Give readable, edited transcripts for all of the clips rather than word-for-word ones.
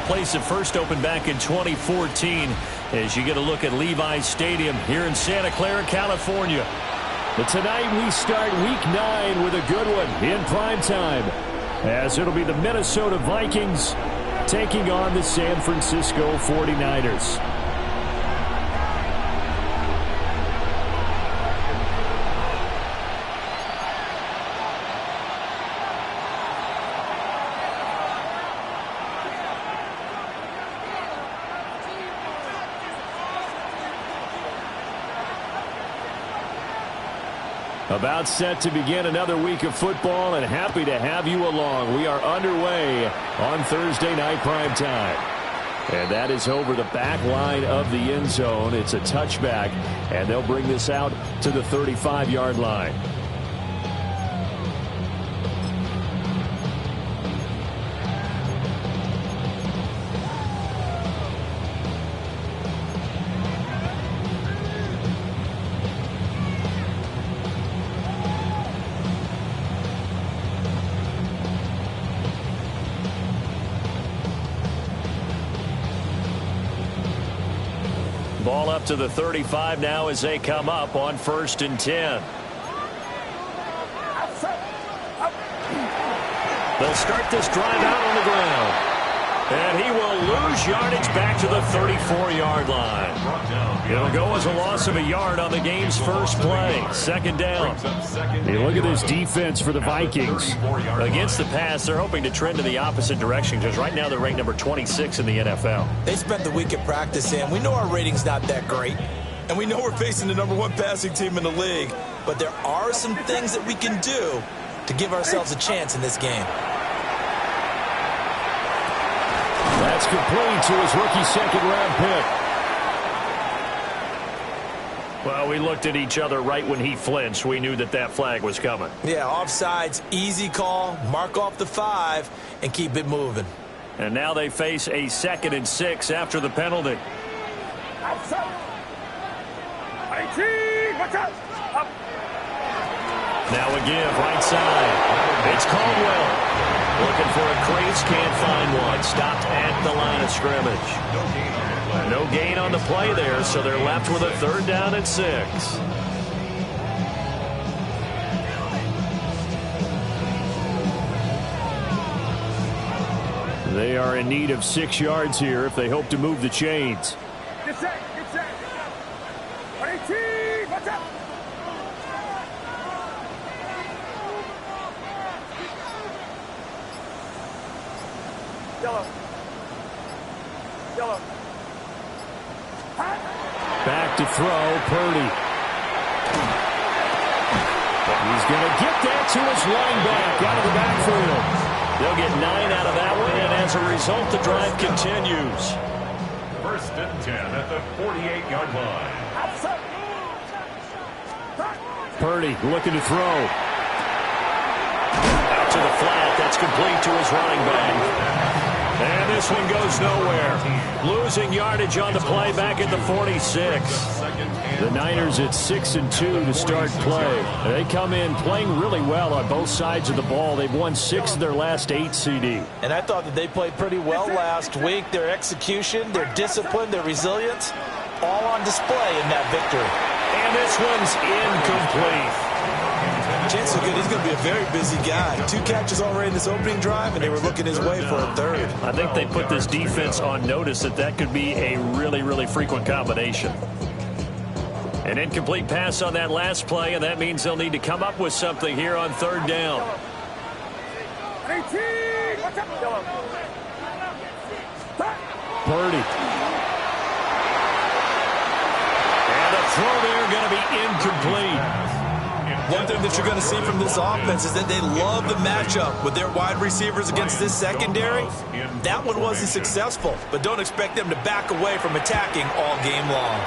place that first opened back in 2014 as you get a look at Levi's Stadium here in Santa Clara, California. But tonight we start Week 9 with a good one in prime time, as it'll be the Minnesota Vikings taking on the San Francisco 49ers. About set to begin another week of football, and happy to have you along. We are underway on Thursday night primetime. And that is over the back line of the end zone. It's a touchback, and they'll bring this out to the 35-yard line. Ball up to the 35 now as they come up on 1st and 10. They'll start this drive out on the ground. And he will lose yardage back to the 34-yard line. It'll go as a loss of a yard on the game's first play. 2nd down. Hey, look at this defense for the Vikings. Against the pass, they're hoping to trend in the opposite direction because right now they're ranked number 26 in the NFL. They spent the week at practice, and we know our rating's not that great. And we know we're facing the number 1 passing team in the league. But there are some things that we can do to give ourselves a chance in this game. That's complete to his rookie second-round pick. Well, we looked at each other right when he flinched. We knew that that flag was coming. Yeah, offsides, easy call, mark off the 5, and keep it moving. And now they face a 2nd and 6 after the penalty. Now a give, right side. It's Caldwell. Looking for a crease, can't find one. Stopped at the line of scrimmage. No gain on the play there, so they're left with a 3rd down and 6. They are in need of 6 yards here if they hope to move the chains. Get set, get set. 18, watch out. Yellow. Yellow. Back to throw, Purdy. He's going to get that to his running back out of the backfield. They'll get 9 out of that one, and as a result, the drive continues. 1st and 10 at the 48-yard line. Purdy looking to throw. Out to the flat. That's complete to his running back. And this one goes nowhere. Losing yardage on the play back at the 46. The Niners at 6-2 to start play. They come in playing really well on both sides of the ball. They've won 6 of their last 8 CD. And I thought that they played pretty well last week. Their execution, their discipline, their resilience, all on display in that victory. And this one's incomplete. Chances are good he's going to be a very busy guy. 2 catches already in this opening drive, and they were looking his way for a 3rd. I think they put this defense on notice that could be a really, really frequent combination. An incomplete pass on that last play, and that means they'll need to come up with something here on 3rd down. 18, watch out. Yellow. Purdy. And a throw there going to be incomplete. One thing that you're going to see from this offense is that they love the matchup with their wide receivers against this secondary. That one wasn't successful, but don't expect them to back away from attacking all game long.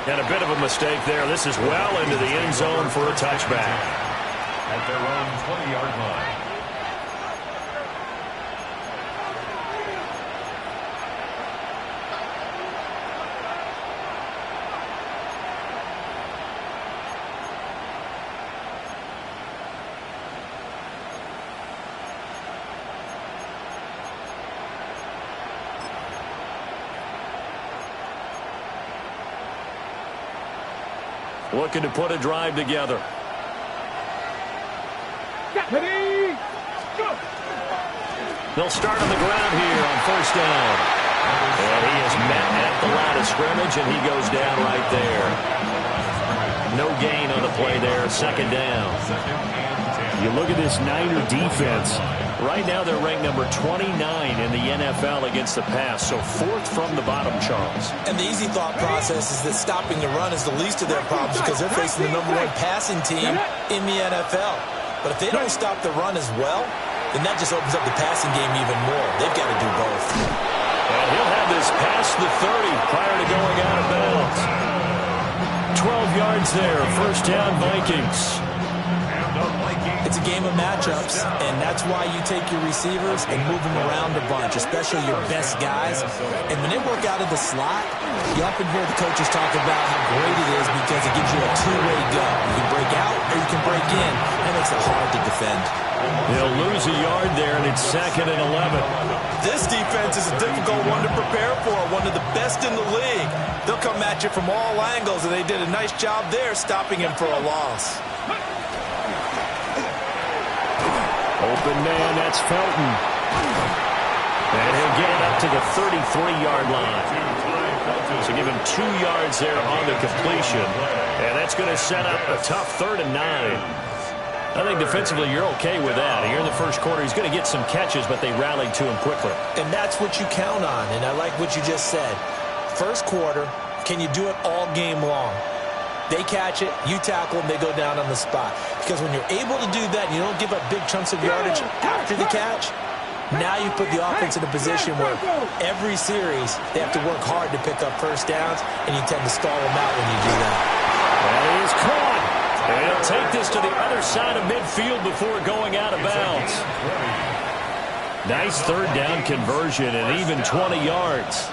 And a bit of a mistake there. This is well into the end zone for a touchback. At their own 20-yard line. looking to put a drive together. Ready, go. They'll start on the ground here on first down. And he is met at the line of scrimmage, and he goes down right there. No gain on the play there, second down. You look at this Niner defense. Right now they're ranked number 29 in the NFL against the pass, so fourth from the bottom, Charles. And the easy thought process is that stopping the run is the least of their problems because they're facing the #1 passing team in the NFL. But if they don't stop the run as well, then that just opens up the passing game even more. They've got to do both. And he'll have this past the 30 prior to going out of bounds. 12 yards there, first down Vikings. It's a game of matchups, and that's why you take your receivers and move them around a bunch, especially your best guys. And when they work out of the slot, you often hear the coaches talk about how great it is because it gives you a two-way go. You can break out or you can break in. That makes it hard to defend. They'll lose a yard there, and it's 2nd and 11. This defense is a difficult one to prepare for, one of the best in the league. They'll come at you from all angles, and they did a nice job there stopping him for a loss. Open man, that's Felton. And he'll get it up to the 33-yard line. So give him 2 yards there on the completion. And that's going to set up a tough 3rd and 9. I think defensively you're okay with that. Here in the first quarter, he's going to get some catches, but they rallied to him quickly. And that's what you count on, and I like what you just said. First quarter, can you do it all game long? They catch it, you tackle them, they go down on the spot. Because when you're able to do that and you don't give up big chunks of yardage after the catch, now you put the offense in a position where every series they have to work hard to pick up first downs, and you tend to stall them out when you do that. That is caught. And he'll take this to the other side of midfield before going out of bounds. Nice 3rd down conversion and even 20 yards.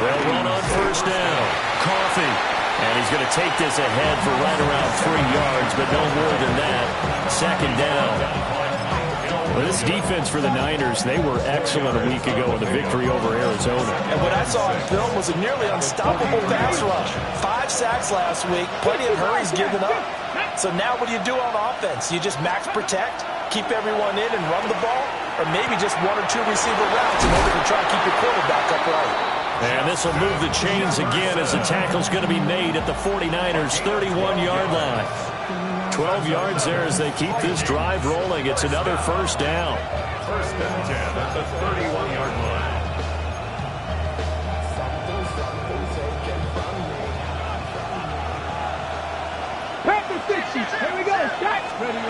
They'll run on first down. Coffee. And he's going to take this ahead for right around 3 yards, but no more than that. 2nd down. Well, this defense for the Niners, they were excellent a week ago in the victory over Arizona. And what I saw on film was a nearly unstoppable pass rush. 5 sacks last week, plenty of hurries given up. So now what do you do on offense? You just max protect, keep everyone in and run the ball, or maybe just 1 or 2 receiver routes in order to try to keep your quarterback upright. And this will move the chains again as the tackle's going to be made at the 49ers' 31-yard line. 12 yards there as they keep this drive rolling. It's another first down. 1st and 10 at the 31-yard line. Panther 60. Here we go. Ready,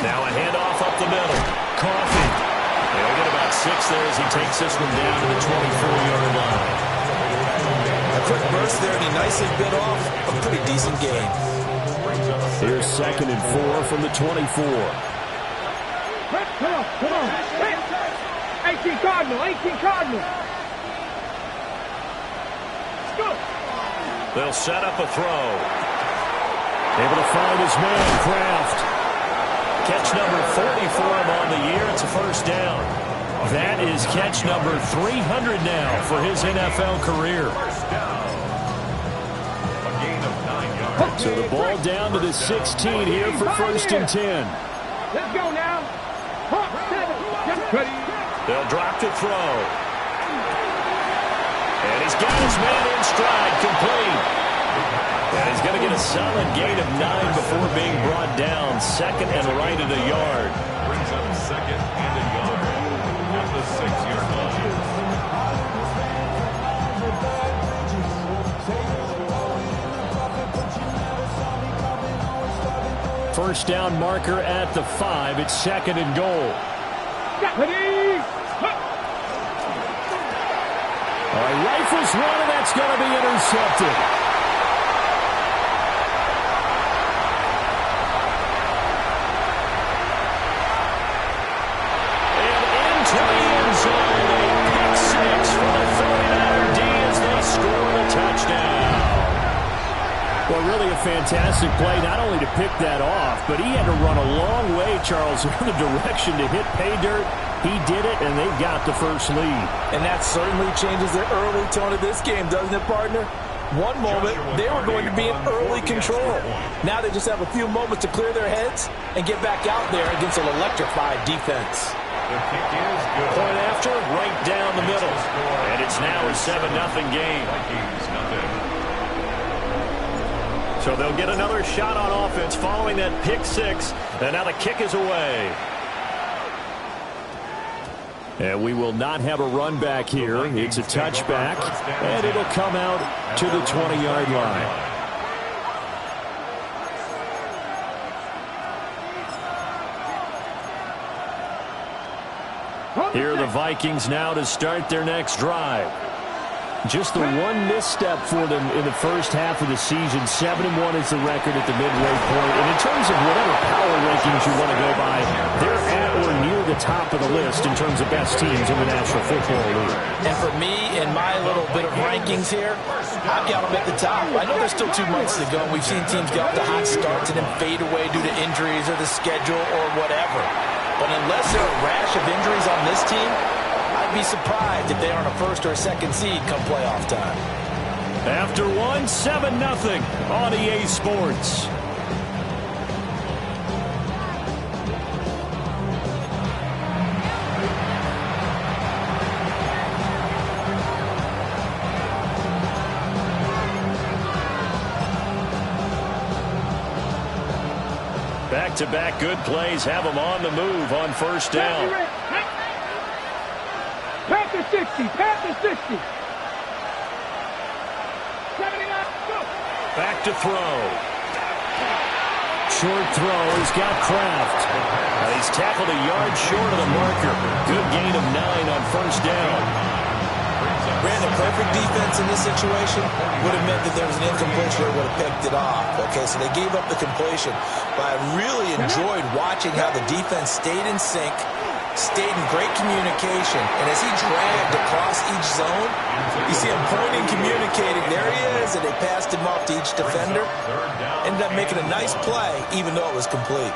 Now a handoff up the middle. Coffee. They'll get about 6 there as he takes this one down to the 24-yard line. A quick burst there, and he nicely bit off a pretty decent gain. Here's 2nd and 4 from the 24. Come on. 18 Cardinal. Let's go. They'll set up a throw. Able to find his man, Kraft. Catch number 40 for him on the year. It's a first down. That is catch number 300 now for his NFL career. A gain of 9 yards. So the ball down to the 16 here for 1st and 10. Let's go now. 7. Ready. They'll drop to throw. And he's got his man in stride, complete. And he's going to get a solid gain of 9 before being brought down. 2nd and right at a yard. Brings up 2nd and a yard at the 6-yard line. First down marker at the 5. It's 2nd and goal. Ready. All right, rifles one, and that's going to be intercepted. Well, really a fantastic play, not only to pick that off, but he had to run a long way, Charles, in the direction to hit pay dirt. He did it, and they've got the first lead. And that certainly changes the early tone of this game, doesn't it, partner? One moment, they were going to be in early control. Now they just have a few moments to clear their heads and get back out there against an electrified defense. Point after, right down the middle. And it's now a 7-0 game. So they'll get another shot on offense following that pick six. And now the kick is away. And we will not have a run back here. It's a touchback, and it'll come out to the 20-yard line. Here are the Vikings now to start their next drive. Just the one misstep for them in the first half of the season. 7-1 is the record at the midway point. And in terms of whatever power rankings you want to go by, they're at or near the top of the list in terms of best teams in the National Football League. And for me, in my little bit of rankings here, I've got them at the top. I know there's still 2 months to go. We've seen teams get off to hot starts and then fade away due to injuries or the schedule or whatever. But unless there are a rash of injuries on this team, I'd be surprised if they aren't a first or a second seed come playoff time. After one, 7-0 on EA Sports. Back-to-back good plays have them on the move on first down. Panther 60, Panther 60. 79, go. Back to throw. Short throw. He's got Kraft. He's tackled a yard short of the marker. Good gain of 9 on first down. Brandon, perfect defense in this situation would have meant that there was an incompletion or would have picked it off. Okay, so they gave up the completion. But I really enjoyed watching how the defense stayed in sync, stayed in great communication, and as he dragged across each zone, you see him pointing, communicating. There he is, and they passed him off to each defender. Ended up making a nice play, even though it was complete.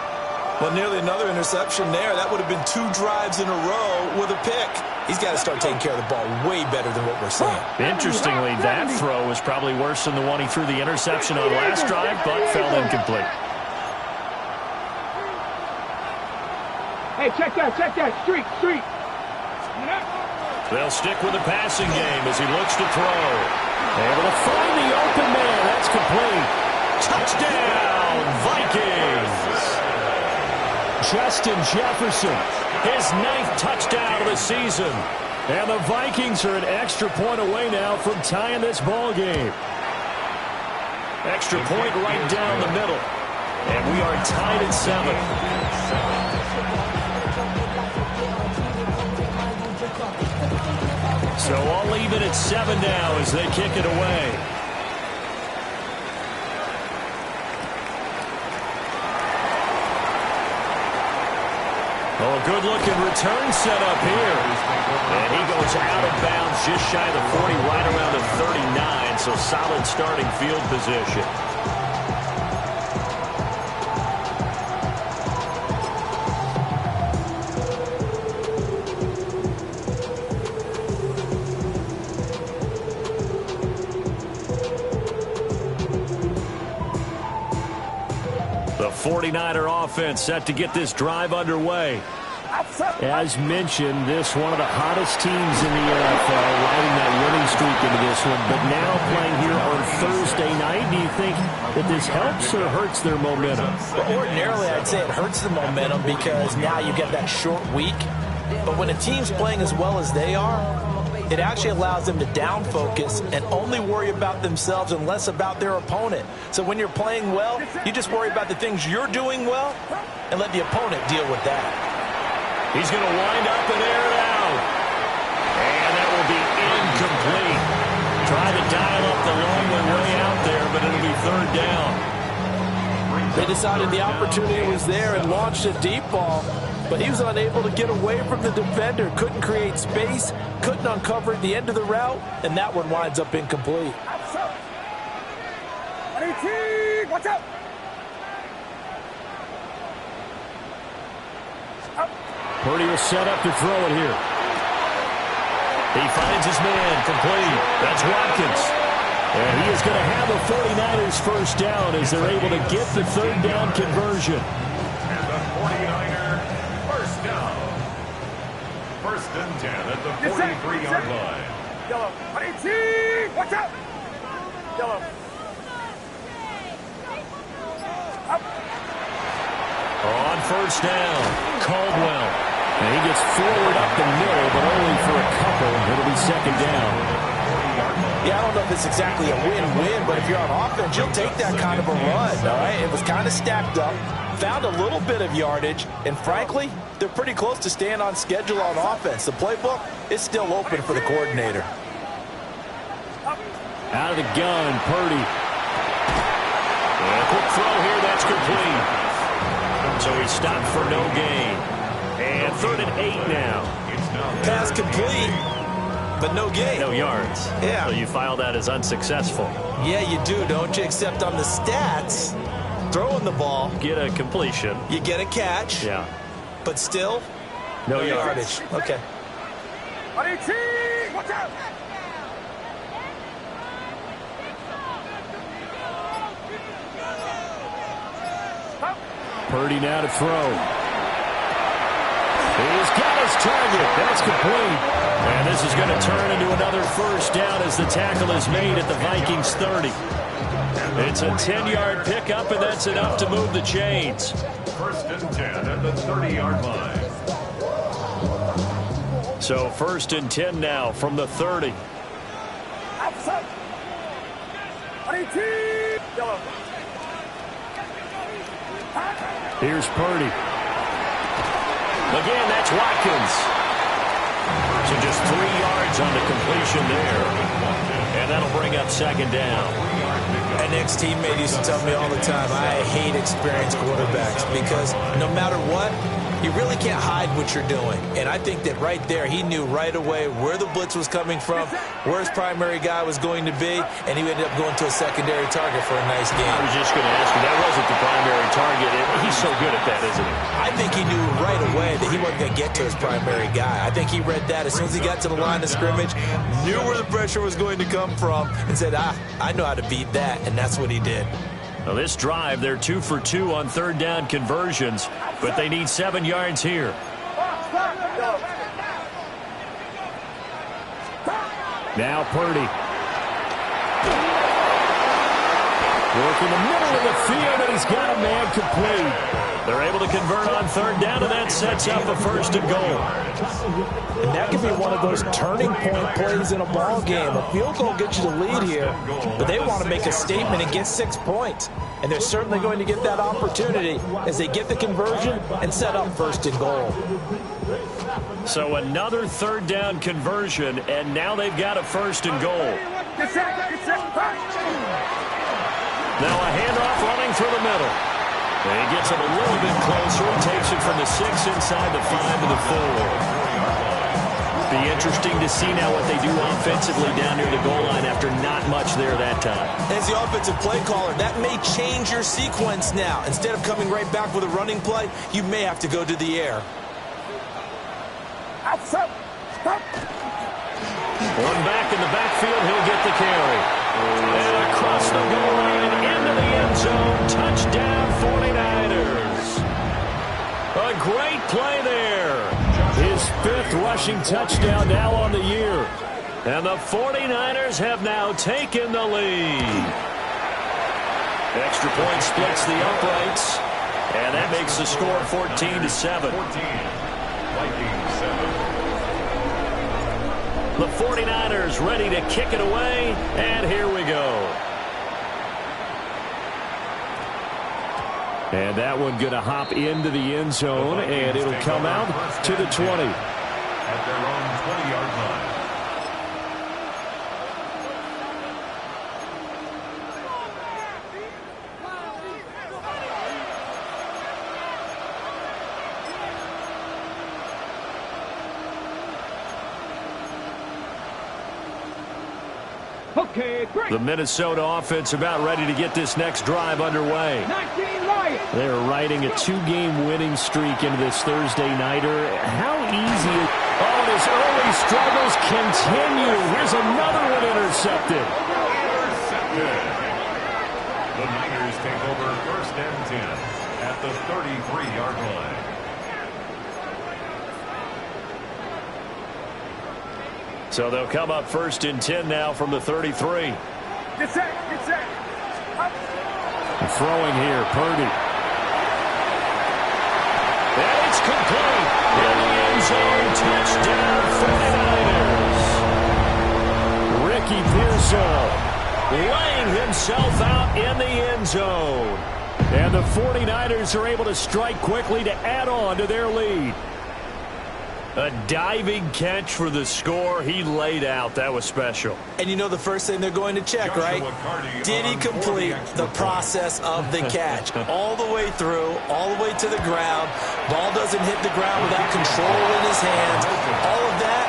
Well, nearly another interception there. That would have been 2 drives in a row with a pick. He's got to start taking care of the ball way better than what we're seeing. Interestingly, that throw was probably worse than the one he threw the interception on last drive, but fell incomplete. Hey, check that, street. They'll stick with the passing game as he looks to throw. Able to find the open man. That's complete. Touchdown, Vikings. Justin Jefferson, his 9th touchdown of the season. And the Vikings are an extra point away now from tying this ball game. Extra point right down the middle. And we are tied at 7. So I'll leave it at 7 now as they kick it away. Oh, good-looking return set up here. And he goes out of bounds just shy of the 40, right around the 39, so solid starting field position. The 49er offense set to get this drive underway. As mentioned, this one of the hottest teams in the NFL, riding that winning streak into this one. But now playing here on Thursday night, do you think that this helps or hurts their momentum? Well, ordinarily, I'd say it hurts the momentum because now you get that short week. But when a team's playing as well as they are, it actually allows them to down focus and only worry about themselves and less about their opponent. So when you're playing well, you just worry about the things you're doing well and let the opponent deal with that. He's going to wind up and air it out. And that will be incomplete. Try to dial up the long way out there, but it'll be 3rd down. They decided the opportunity was there and launched a deep ball, but he was unable to get away from the defender. Couldn't create space, couldn't uncover at the end of the route, and that one winds up incomplete. Watch out! Purdy will set up to throw it here. He finds his man, complete. That's Watkins. And he is going to have a 49ers first down as they're able to get the third down conversion. And the 49er first down. First and 10 at the 43-yard line. Yellow. Watch out. Yellow. On first down, Caldwell. And he gets forward up the middle, but only for a couple. It'll be second down. Yeah, I don't know if it's exactly a win-win, but if you're on offense, you'll take that kind of a run, all right? It was kind of stacked up, found a little bit of yardage, and frankly, they're pretty close to staying on schedule on offense. The playbook is still open for the coordinator. Out of the gun, Purdy. And a quick throw here, that's complete. So he stopped for no gain. And 3rd and 8 now. Pass complete, but no gain. No yards. Yeah. So you file that as unsuccessful. Yeah, you do, don't you? Except on the stats, throwing the ball, Get a completion. you get a catch, Yeah. but still, No yardage. Okay. Watch out. Purdy now to throw. He's got his target. That's complete. And this is going to turn into another first down as the tackle is made at the Vikings 30. It's a 10-yard pickup, and that's enough to move the chains. First and 10 at the 30-yard line. So 1st and 10 now from the 30. Outside. Yellow. Here's Purdy. Again, that's Watkins. So just 3 yards on the completion there. And that'll bring up second down. An ex-teammate used to tell me all the time, I hate experienced quarterbacks because no matter what, you really can't hide what you're doing. And I think that right there, he knew right away where the blitz was coming from, where his primary guy was going to be, and he ended up going to a secondary target for a nice game. I was just going to ask you, that wasn't the primary target. He's so good at that, isn't he? I think he knew right away that he wasn't going to get to his primary guy. I think he read that as soon as he got to the line of scrimmage, knew where the pressure was going to come from, and said, I know how to beat that, and that's what he did. Now this drive, they're 2 for 2 on third down conversions, but they need 7 yards here. Now Purdy. Working the middle of the field, and he's got a man complete. They're able to convert on third down, and that sets up a 1st and goal. And that could be one of those turning point plays in a ball game. A field goal gets you the lead here, but they want to make a statement and get 6 points. And they're certainly going to get that opportunity as they get the conversion and set up 1st and goal. So another third down conversion, and now they've got a 1st and goal. Now a handoff running through the middle. And he gets it a little bit closer. He takes it from the 6 inside the 5 to the 4. Be interesting to see now what they do offensively down near the goal line after not much there that time. As the offensive play caller, that may change your sequence now. Instead of coming right back with a running play, you may have to go to the air. Outside. One back in the backfield, he'll get the carry. And across the goal line, into the end zone, touchdown 49ers. A great play there. His 5th rushing touchdown now on the year. And the 49ers have now taken the lead. Extra point splits the uprights. And that makes the score 14-7. Vikings 7. The 49ers ready to kick it away, and here we go. And that one going to hop into the end zone, and it'll come out to the 20. At their own 20-yard line. Okay, great. The Minnesota offense about ready to get this next drive underway. 19 line. quiet. They're riding a 2-game winning streak into this Thursday nighter. How easy is... Oh, and his early struggles continue. Here's another one intercepted. The Niners take over 1st and 10 at the 33-yard line. So they'll come up 1st and 10 now from the 33. Get set, get set. Throwing here, Purdy. And it's complete. In the end zone, touchdown 49ers. Ricky Pearsall laying himself out in the end zone. And the 49ers are able to strike quickly to add on to their lead. A diving catch for the score. He laid out. That was special. And you know the first thing they're going to check, right? Did he complete the process of the catch? All the way through, all the way to the ground. Ball doesn't hit the ground without control in his hands. All of that,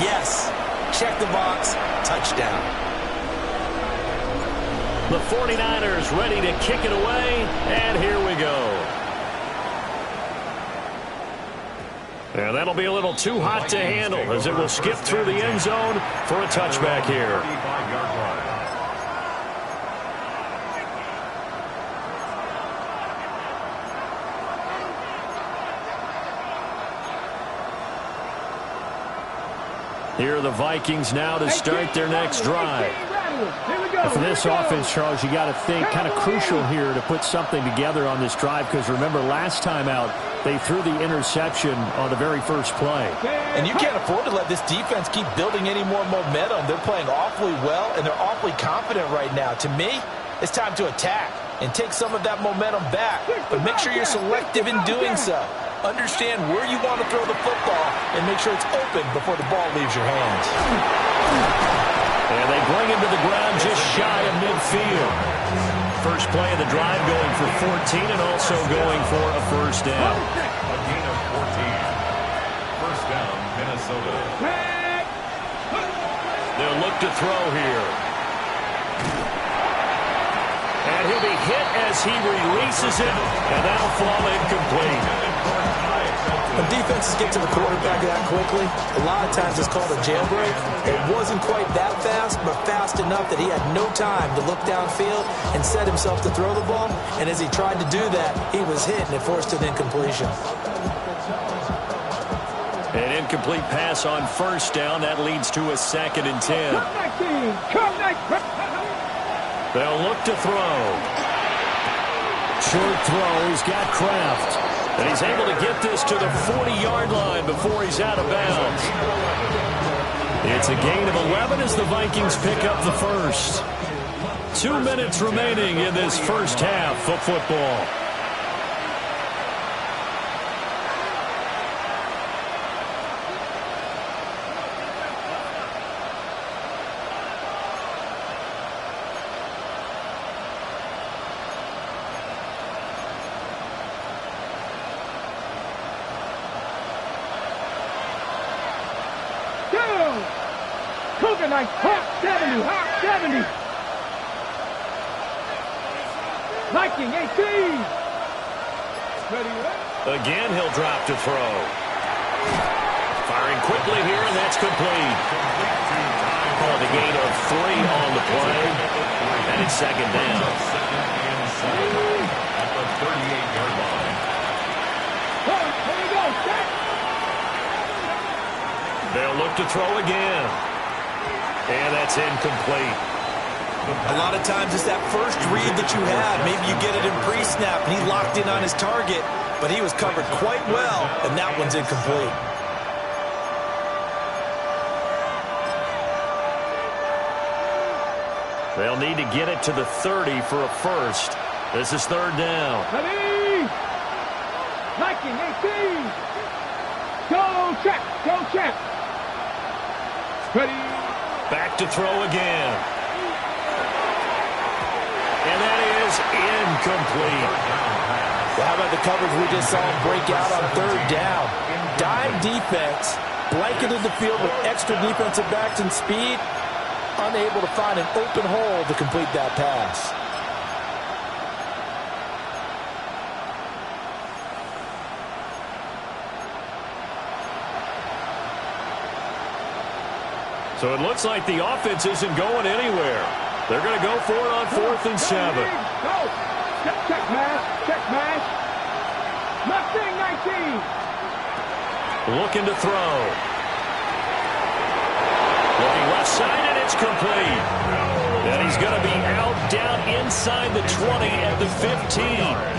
yes. Check the box. Touchdown. The 49ers ready to kick it away, and here we go. And that'll be a little too hot to handle as it will skip through the end zone for a touchback here. Here are the Vikings now to start their next drive. For this offense, Charles, you got to think kind of crucial here to put something together on this drive, because remember last time out they threw the interception on the very first play. And you can't afford to let this defense keep building any more momentum. They're playing awfully well, and they're awfully confident right now. To me, it's time to attack and take some of that momentum back. But make sure you're selective in doing so. Understand where you want to throw the football and make sure it's open before the ball leaves your hands. And they bring him to the ground just shy of midfield. First play of the drive going for 14 and also going for a first down. A gain of 14. First down, Minnesota. They'll look to throw here. And he'll be hit as he releases it, and that'll fall incomplete. When defenses get to the quarterback that quickly, a lot of times it's called a jailbreak. It wasn't quite that fast, but fast enough that he had no time to look downfield and set himself to throw the ball. And as he tried to do that, he was hit, and it forced an incompletion. An incomplete pass on first down. That leads to a 2nd and 10. They'll look to throw. Short throw. He's got Kraft. And he's able to get this to the 40-yard line before he's out of bounds. It's a gain of 11 as the Vikings pick up the first. 2 minutes remaining in this first half of football. Coconut, hot 70, hot 70. Viking 18. Ready, Again, he'll drop to throw. Firing quickly here, and that's complete. Oh, the gain of 3 on the play. And it's 2nd down. At the 38-yard line. Here we go, set. They'll look to throw again. And that's incomplete. A lot of times it's that first read that you have. Maybe you get it in pre-snap, and he locked in on his target, but he was covered quite well, and that one's incomplete. They'll need to get it to the 30 for a first. This is 3rd down. Ready. Viking 18. Go check, go check. Ready. Back to throw again. And that is incomplete. Well, how about the coverage we just saw him break out on 3rd down? Dime defense, blanketed the field with extra defensive backs and speed, unable to find an open hole to complete that pass. So it looks like the offense isn't going anywhere. They're going to go for it on 4th and 7. Go. Check mash. Check mash. Nothing 19. Looking to throw. Looking left side, and it's complete. And he's going to be out down inside the 20 at the 15.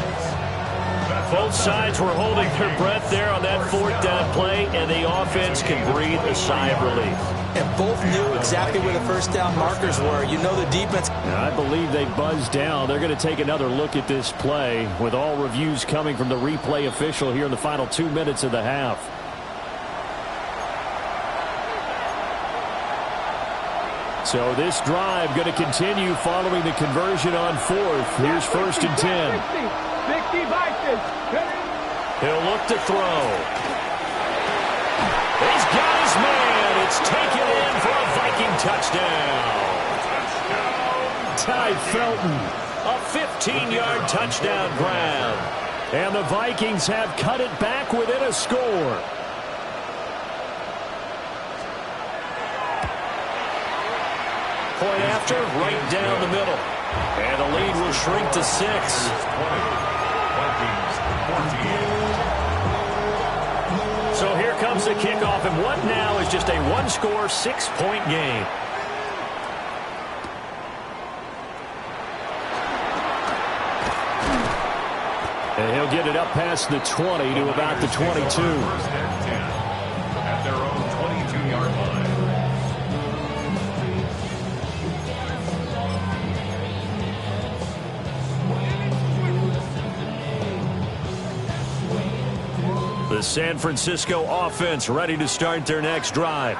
Both sides were holding their breath there on that 4th down play, and the offense can breathe a sigh of relief. And both knew exactly where the first down markers were. You know the defense. Now, I believe they buzzed down. They're going to take another look at this play with all reviews coming from the replay official here in the final 2 minutes of the half. So this drive going to continue following the conversion on 4th. Here's 1st and 10. 60 devices. He'll look to throw. He's got his man. It's taken in for a Viking touchdown. Ty Felton, a 15-yard touchdown grab. And the Vikings have cut it back within a score. Point after, right down the middle. And the lead will shrink to 6. So here comes the kickoff, and what now is just a one-score, 6-point game. And he'll get it up past the 20 to about the 22. At their own 22-yard line. The San Francisco offense ready to start their next drive.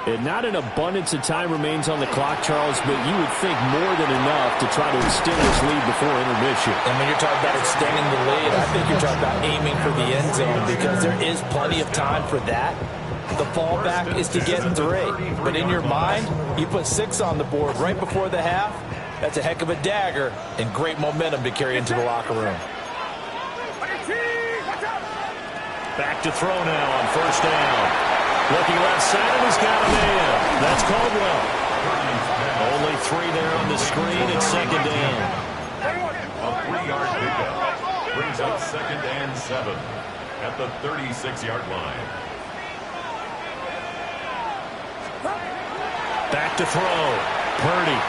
And not an abundance of time remains on the clock, Charles, but you would think more than enough to try to extend this lead before intermission. And when you're talking about extending the lead, I think you're talking about aiming for the end zone because there is plenty of time for that. The fallback is to get 3. But in your mind, you put 6 on the board right before the half. That's a heck of a dagger and great momentum to carry into the locker room. Back to throw now on 1st down. Looking left side, and he's got a man. That's Caldwell. Only 3 there on the screen at 2nd down. A 3-yard pickup brings up 2nd and 7 at the 36-yard line. Back to throw. Purdy.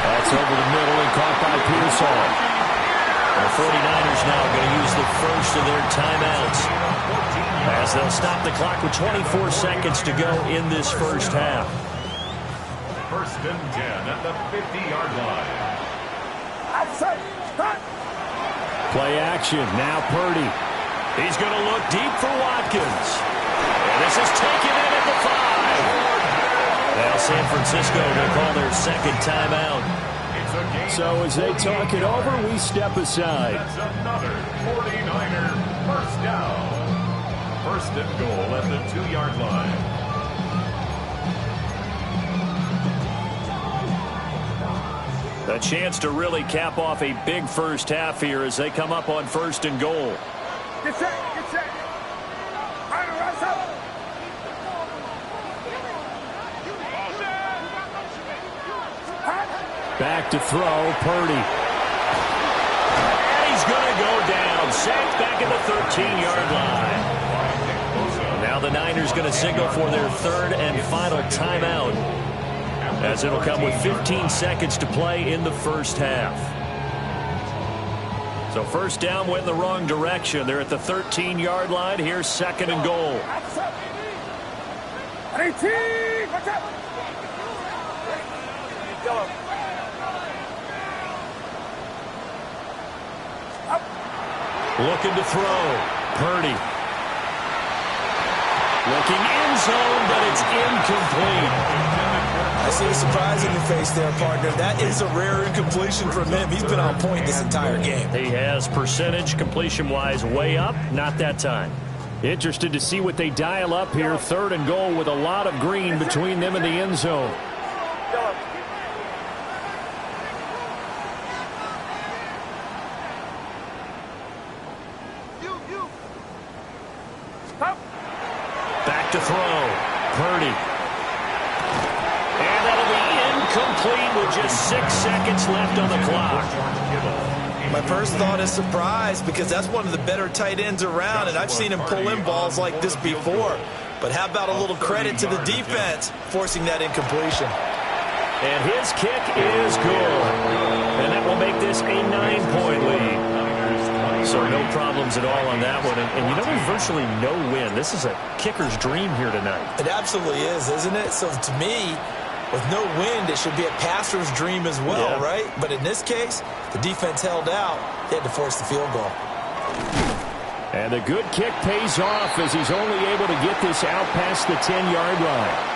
That's over the middle and caught by Pearsall. The 49ers now going to use the first of their timeouts as they'll stop the clock with 24 seconds to go in this first half. 1st and 10 at the 50-yard line. Play action. Now Purdy. He's going to look deep for Watkins. And this is taken in at the 5. Now San Francisco will call their 2nd timeout. So as they talk it over, we step aside. That's another 49er first down. 1st and goal at the 2-yard line. A chance to really cap off a big first half here as they come up on 1st and goal. Get set. Get set. Back to throw, Purdy. And he's going to go down. Sacked back at the 13-yard line. Now the Niners going to signal for their 3rd and final timeout, as it'll come with 15 seconds to play in the first half. So 1st down went in the wrong direction. They're at the 13-yard line. Here's 2nd and goal. 18. Watch out. Go. Looking to throw. Purdy. Looking end zone, but it's incomplete. I see a surprise in your face there, partner. That is a rare incompletion from him. He's been on point this entire game. He has percentage completion-wise way up. Not that time. Interested to see what they dial up here. 3rd and goal with a lot of green between them and the end zone. Back to throw. Purdy. And that'll be incomplete with just 6 seconds left on the clock. My first thought is surprise, because that's one of the better tight ends around, and I've seen him pull in balls like this before. But how about a little credit to the defense forcing that incompletion? And his kick is good. And that will make this a 9-point lead. So no problems at all on that one. And you know, there's virtually no win. This is a kicker's dream here tonight. It absolutely is, isn't it? So to me, with no wind, it should be a passer's dream as well, right? But in this case, the defense held out. They had to force the field goal. And the good kick pays off as he's only able to get this out past the 10-yard line.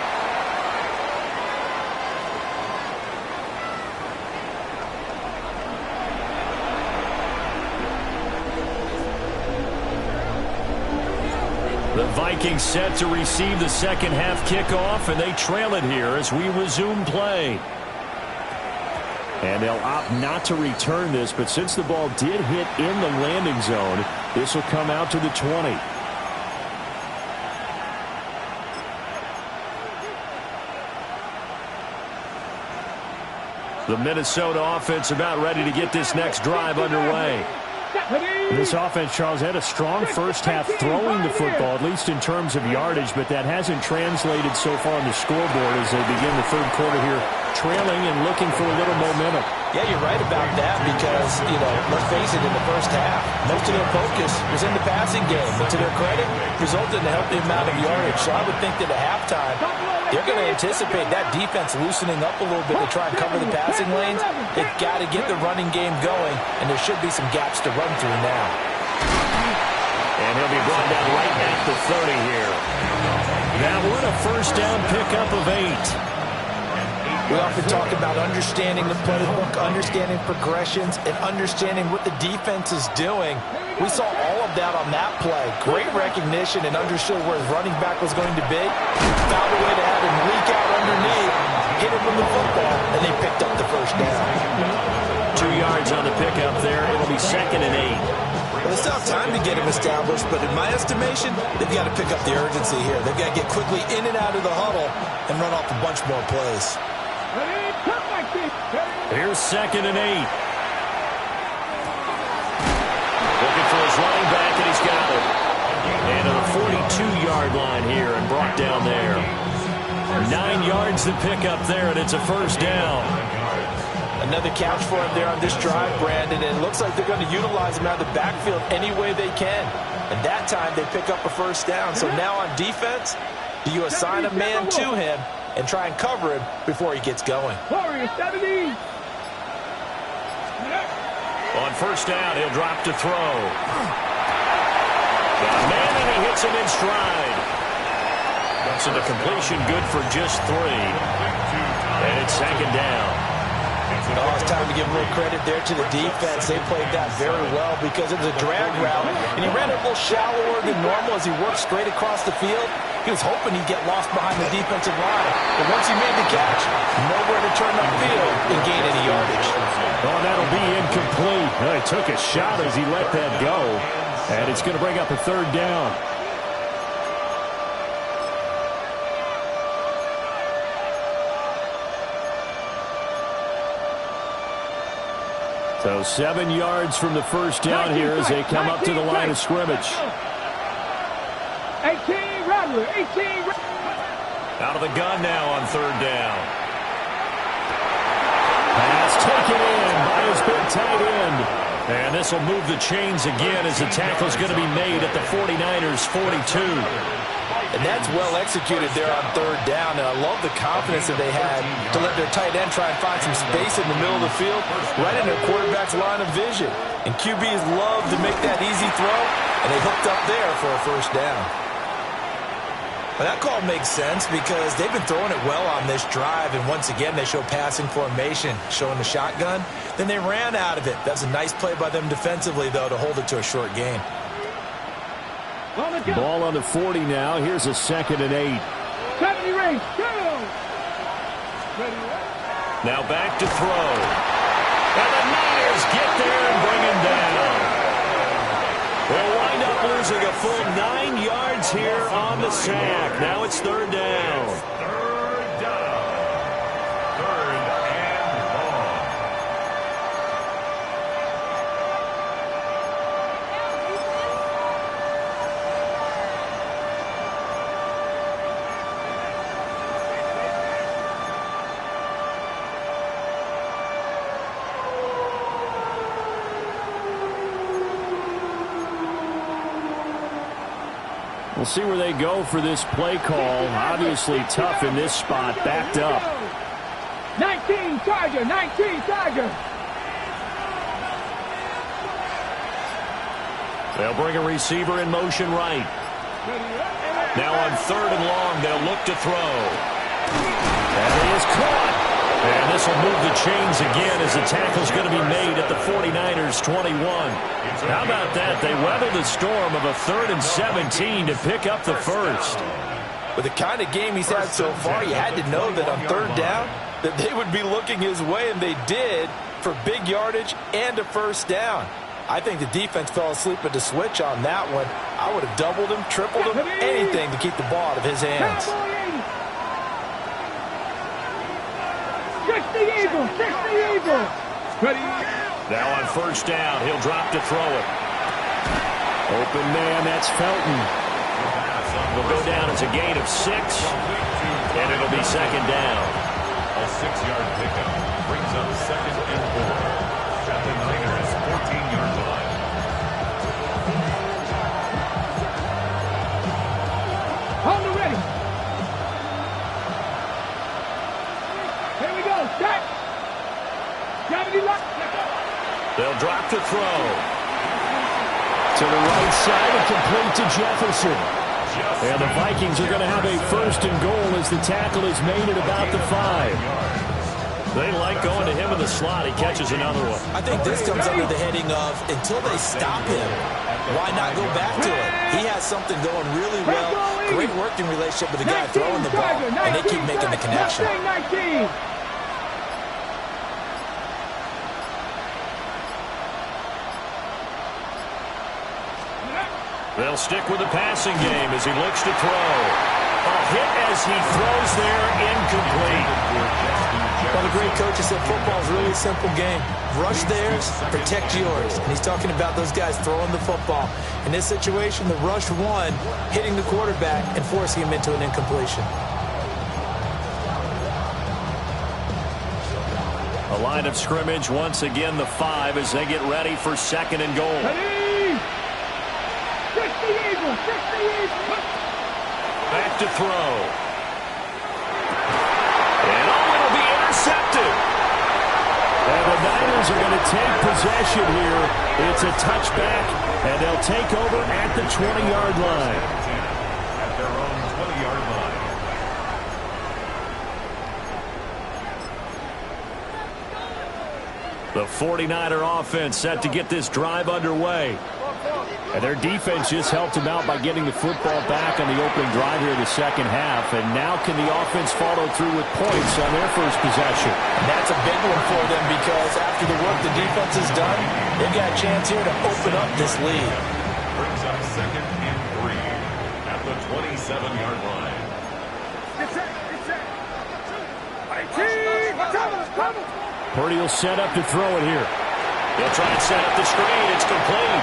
The Vikings set to receive the second half kickoff, and they trail it here as we resume play. And they'll opt not to return this, but since the ball did hit in the landing zone, this will come out to the 20. The Minnesota offense about ready to get this next drive underway. This offense, Charles, had a strong first half throwing the football, at least in terms of yardage, but that hasn't translated so far on the scoreboard as they begin the third quarter here, trailing and looking for a little momentum. Yeah, you're right about that because, you know, let's face it, in the first half, most of their focus was in the passing game. But to their credit, resulted in a healthy amount of yardage. So I would think that at halftime, they're going to anticipate that defense loosening up a little bit to try and cover the passing lanes. They've got to get the running game going, and there should be some gaps to run through now. And he'll be brought down right at the 30 here. That one a first down pickup of 8. We often talk about understanding the playbook, understanding progressions, and understanding what the defense is doing. We saw all of that on that play. Great recognition and understood where his running back was going to be. Found a way to have him leak out underneath, hit him with the football, and they picked up the first down. 2 yards on the pickup there. It'll be 2nd and 8. Well, they still have time to get him established, but in my estimation, they've got to pick up the urgency here. They've got to get quickly in and out of the huddle and run off a bunch more plays. Here's 2nd and 8. Looking for his running back, and he's got it. And on the 42-yard line here and brought down there. 9 yards to pick up there, and it's a first down. Another catch for him there on this drive, Brandon, and it looks like they're going to utilize him out of the backfield any way they can. And that time they pick up a first down. So now on defense, do you assign a man to him and try and cover him before he gets going? On first down, he'll drop to throw. Got a man, and he hits him in stride. So the completion good for just 3. And it's 2nd down. Oh, it's time to give a little credit there to the defense. They played that very well because it was a drag route, and he ran it a little shallower than normal as he worked straight across the field. He was hoping he'd get lost behind the defensive line, but once he made the catch, nowhere to turn upfield and gain any yardage. Oh, that'll be incomplete. He took a shot as he let that go, and it's going to bring up a 3rd down. So 7 yards from the first down here as they come up to the line of scrimmage. 18 Rattler, 18 Out of the gun now on 3rd down. Pass taken in by his big tight end. And this will move the chains again as the tackle is going to be made at the 49ers' 42. And that's well executed there on 3rd down. And I love the confidence that they had to let their tight end try and find some space in the middle of the field, right in their quarterback's line of vision. And QBs love to make that easy throw, and they hooked up there for a first down. Well, that call makes sense because they've been throwing it well on this drive, and once again they show passing formation, showing the shotgun. Then they ran out of it. That's a nice play by them defensively, though, to hold it to a short gain. Ball on the 40 now. Here's a 2nd and 8. 70 range, go! Now back to throw. And the Niners get there and bring him down. They'll wind up losing a full 9 yards here on the sack. Now it's third down. Third down. Third and long. We'll see where they go for this play call. Obviously tough in this spot, backed up. 19 Charger, 19 Charger. They'll bring a receiver in motion right. Now on third and long, they'll look to throw. And it is caught. And this will move the chains again as the tackle's going to be made at the 49ers 21. How about that? They weathered the storm of a 3rd and 17 to pick up the first. With the kind of game he's had so far, you had to know that on third down that they would be looking his way, and they did, for big yardage and a first down. I think the defense fell asleep at the switch on that one. I would have doubled him, tripled him, anything to keep the ball out of his hands. 60 Eagles, 60 Eagles. Ready? Now on first down, he'll drop to throw it. Open man, that's Felton. Will go down as a gain of 6, and it'll be second down. A 6-yard pickup brings up second and 4 at the Niners' 14-yard line. Hold it ready. Here we go. Set. Gravity lock. They'll drop to throw. To the right side and complete to Jefferson. And the Vikings are going to have a first and goal as the tackle is made at about the 5. They like going to him in the slot. He catches another one. I think this comes under the heading of, until they stop him, why not go back to it? He has something going really well. Great working relationship with the guy throwing the ball, and they keep making the connection. 19. They'll stick with the passing game as he looks to throw. A hit as he throws there, incomplete. Well, the great coach has said football is really a simple game. Rush theirs, protect yours. And he's talking about those guys throwing the football. In this situation, the rush one, hitting the quarterback and forcing him into an incompletion. A line of scrimmage, once again the 5 as they get ready for second and goal. Ready? 60 Eagles, 60 Eagles. Back to throw. And it'll be intercepted. And the Niners are going to take possession here. It's a touchback, and they'll take over at the 20-yard line. At their own 20-yard line. The 49er offense set to get this drive underway. And their defense just helped them out by getting the football back on the opening drive here in the second half. And now can the offense follow through with points on their first possession? And that's a big one for them because after the work the defense has done, they've got a chance here to open up this lead. Brings up second and 3 at the 27-yard line. Purdy will set up to throw it here. He'll try and set up the screen. It's complete.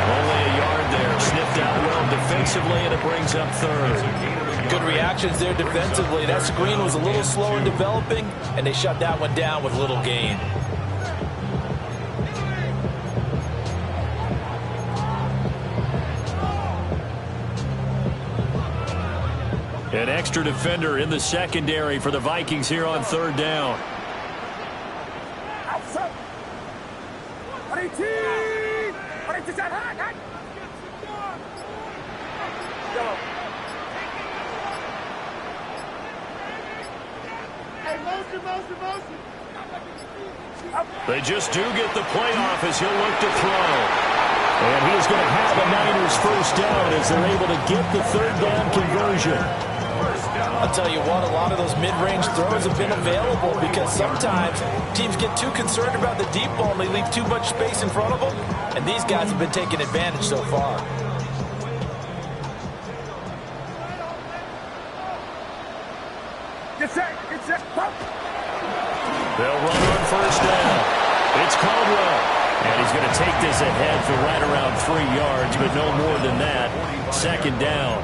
Only a yard there. Sniffed out well defensively, and it brings up third. Good reactions there defensively. That screen was a little slow in developing, and they shut that one down with little gain. An extra defender in the secondary for the Vikings here on third down. They just do get the playoff as he'll look to throw. And he's going to have a Niners first down as they're able to get the third down conversion. I'll tell you what, a lot of those mid-range throws have been available because sometimes teams get too concerned about the deep ball and they leave too much space in front of them, and these guys have been taking advantage so far. Get set. Get set. They'll run on first down. It's Caldwell. And he's going to take this ahead for right around 3 yards, but no more than that. Second down.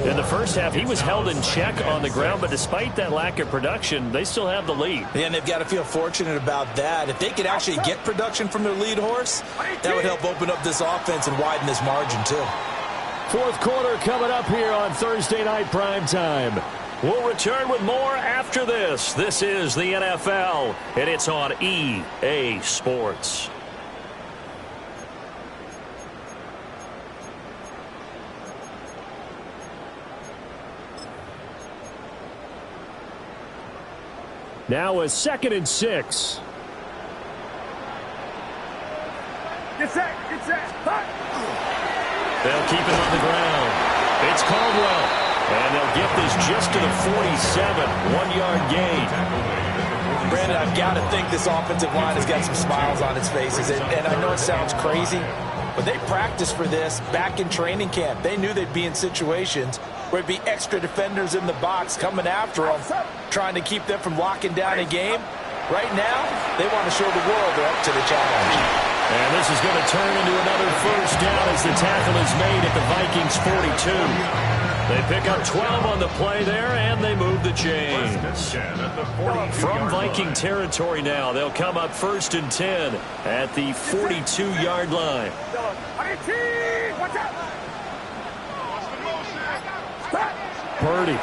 In the first half, he was held in check on the ground, but despite that lack of production, they still have the lead. Yeah, and they've got to feel fortunate about that. If they could actually get production from their lead horse, that would help open up this offense and widen this margin too. Fourth quarter coming up here on Thursday Night Primetime. We'll return with more after this. This is the NFL, and it's on EA Sports. Now a 2nd and 6. Get set. Get set. They'll keep it on the ground. It's Caldwell. And they'll get this just to the 47. 1-yard gain. Brandon, I've got to think this offensive line has got some smiles on its faces. And I know it sounds crazy, but they practiced for this back in training camp. They knew they'd be in situations where it'd be extra defenders in the box coming after them, trying to keep them from locking down a game. Right now, they want to show the world they're up to the challenge. And this is going to turn into another first down as the tackle is made at the Vikings 42. They pick up 12 on the play there, and they move the chains. From Viking territory now, they'll come up 1st and 10 at the 42-yard line. Purdy.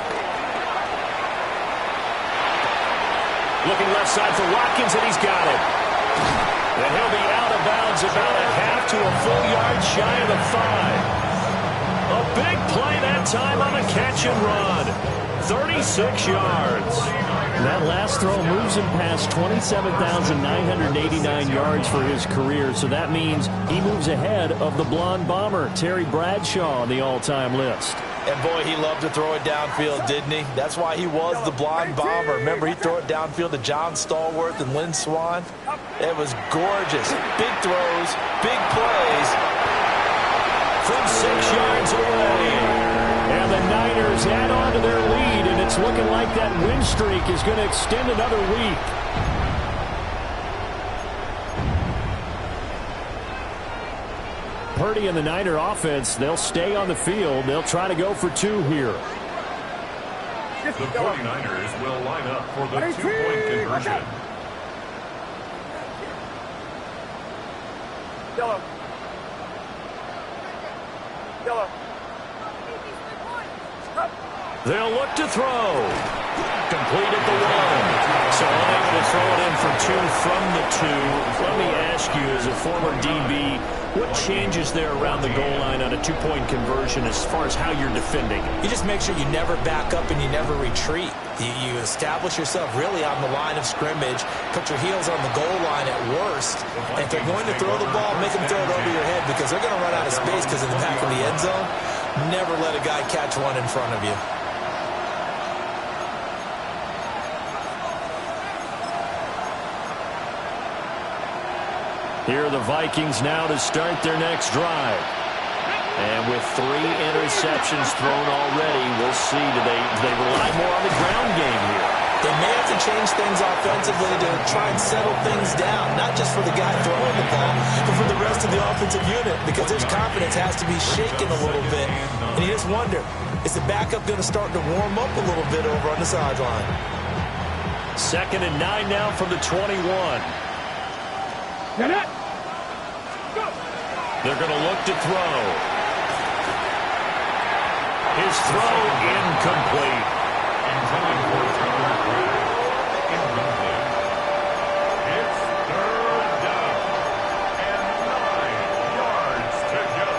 Looking left side for Watkins, and he's got it. And he'll be out of bounds about a half to a full yard shy of the 5. A big play that time on a catch and run. 36 yards. That last throw moves him past 27,989 yards for his career, so that means he moves ahead of the blonde bomber, Terry Bradshaw, on the all-time list. And boy, he loved to throw it downfield, didn't he? That's why he was the blonde bomber. Remember, he'd throw it downfield to John Stallworth and Lynn Swann? It was gorgeous. Big throws, big plays. From 6 yards away. And the Niners add on to their lead, and it's looking like that win streak is going to extend another week. Purdy and the Niner offense, they'll stay on the field. They'll try to go for 2 here. The 49ers will line up for the 2-point conversion. Yellow. They'll look to throw. Complete at the 1. So unable to throw it in for 2 from the 2. Let me ask you, as a former DB, what changes there around the goal line on a 2-point conversion as far as how you're defending? You just make sure you never back up and you never retreat. You establish yourself really on the line of scrimmage, put your heels on the goal line at worst, and if they're going to throw the ball, make them throw it over your head because they're going to run out of space because in the back of the end zone, never let a guy catch one in front of you. Here are the Vikings now to start their next drive. And with 3 interceptions thrown already, we'll see. Do they rely more on the ground game here? They may have to change things offensively to try and settle things down, not just for the guy throwing the ball, but for the rest of the offensive unit, because his confidence has to be shaken a little bit. And you just wonder, is the backup going to start to warm up a little bit over on the sideline? 2nd and 9 now from the 21. Get it. They're going to look to throw. His throw incomplete. Intended for Tyler Craig. Incomplete. It's 3rd down. And 9 yards to go.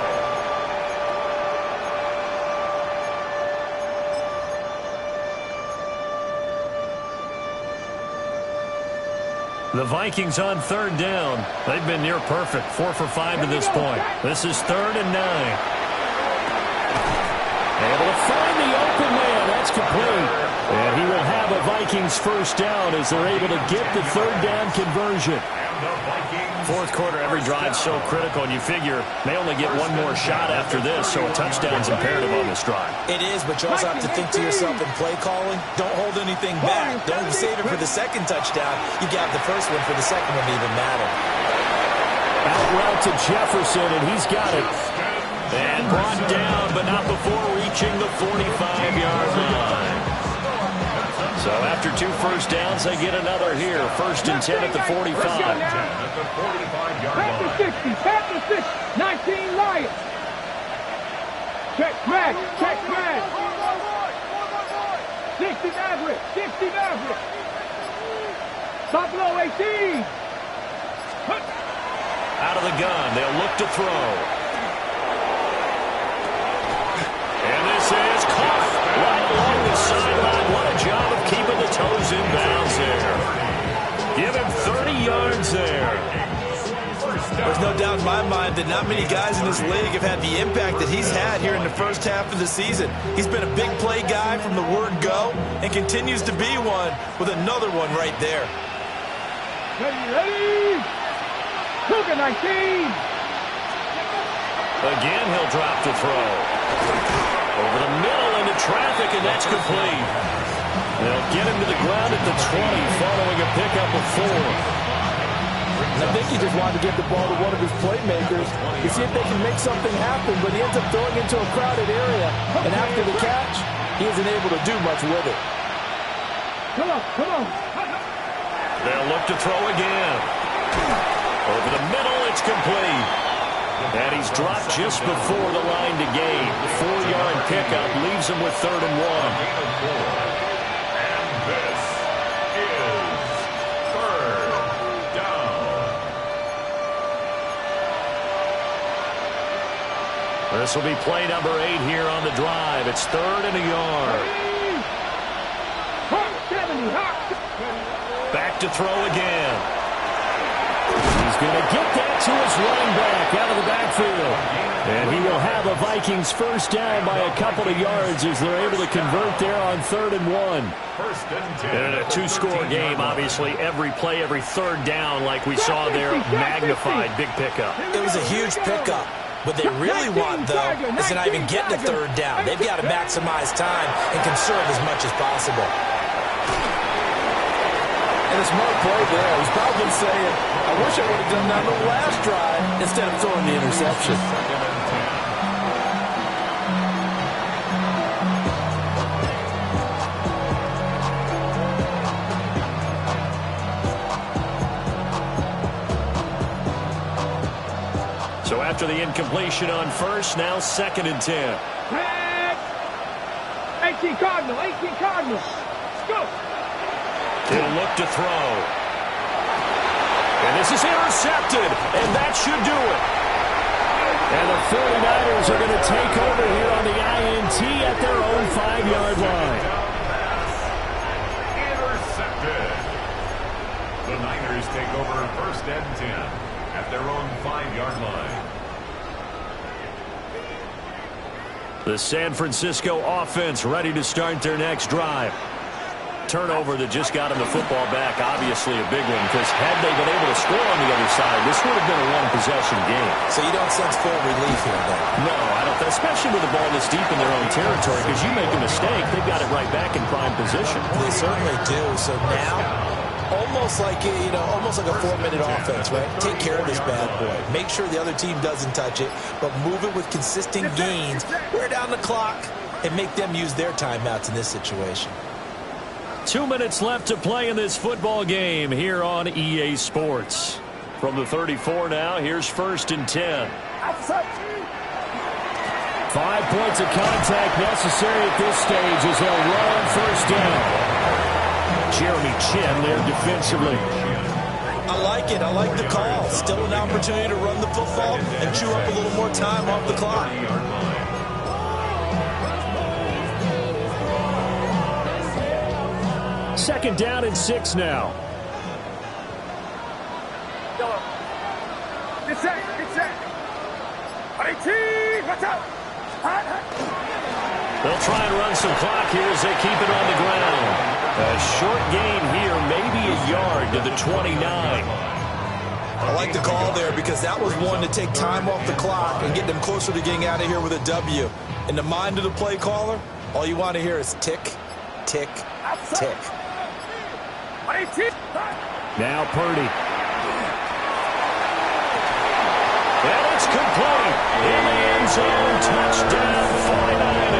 The Vikings on 3rd down. They've been near perfect. 4 for 5 to this point. This is 3rd and 9. Able to find the open man. That's complete. And he will have a Vikings first down as they're able to get the 3rd down conversion. Fourth quarter, every drive so critical, and you figure they only get one more shot after this, so a touchdown's imperative on this drive. It is, but you also have to think to yourself in play calling, don't hold anything back. Don't save it for the second touchdown. You got the first one for the second one to even matter. Out route to Jefferson, and he's got it. And brought down, but not before reaching the 45-yard line. So after 2 first downs, they get another here. 1st and 10 at the 45. Pass the 60, pass the 60, 19 Lions. Check back, check back. 60 Maverick, 60 Maverick. Buffalo 18. Out of the gun, they'll look to throw. And this is caught right along the sideline. What a job of keeping the toes in bounds there. Give him 30 yards there. There's no doubt in my mind that not many guys in this league have had the impact that he's had here in the first half of the season. He's been a big play guy from the word go and continues to be one with another one right there. Ready? Cougar 19. Again, he'll drop the throw. Over the middle into traffic, and that's complete. They'll get him to the ground at the 20 following a pickup of 4. I think he just wanted to get the ball to one of his playmakers to see if they can make something happen, but he ends up throwing into a crowded area, and after the catch, he isn't able to do much with it. Come on, come on. They'll look to throw again. Over the middle, it's complete. And he's dropped just before the line to gain. 4-yard pickup leaves him with 3rd and 1. And this is 3rd down. This will be play number 8 here on the drive. It's 3rd and a yard. Back to throw again. He's going to get that to his running back out of the backfield. And he will have a Vikings first down by a couple of yards as they're able to convert there on 3rd and 1. And in a 2-score game, obviously, every play, every 3rd down, like we saw there, magnified, big pickup. It was a huge pickup. What they really want, though, is to not even get to 3rd down. They've got to maximize time and conserve as much as possible. And a smart play there. He's probably saying, I wish I would have done that on the last drive instead of throwing the interception. So after the incompletion on 1st, now 2nd and 10. 18 Cardinal, 18 Cardinal. Let's go. He'll look to throw. And this is intercepted, and that should do it. And the 49ers are going to take over here on the INT at their own 5-yard line. Intercepted. The Niners take over 1st and 10 at their own 5-yard line. The San Francisco offense ready to start their next drive. Turnover that just got him the football back, obviously a big one, because had they been able to score on the other side, this would have been a one-possession game. So you don't sense full relief here, though? No, I don't, especially with the ball this deep in their own territory, because you make a mistake, they've got it right back in prime position. They certainly do. So now, almost like a 4-minute offense, right? Take care of this bad boy. Make sure the other team doesn't touch it, but move it with consistent gains. Wear down the clock and make them use their timeouts in this situation. 2 minutes left to play in this football game here on EA Sports. From the 34 now, here's 1st and 10. 5 points of contact necessary at this stage as they'll run 1st down. Jeremy Chin there defensively. I like it. I like the call. Still an opportunity to run the football and chew up a little more time off the clock. 2nd down and 6 now. It's set. 18, watch out. They'll try and run some clock here as they keep it on the ground. A short gain here, maybe a yard to the 29. I like the call there because that was one to take time off the clock and get them closer to getting out of here with a W. In the mind of the play caller, all you want to hear is tick, tick, tick. Now Purdy. And it's complete. In the end zone, touchdown 49ers.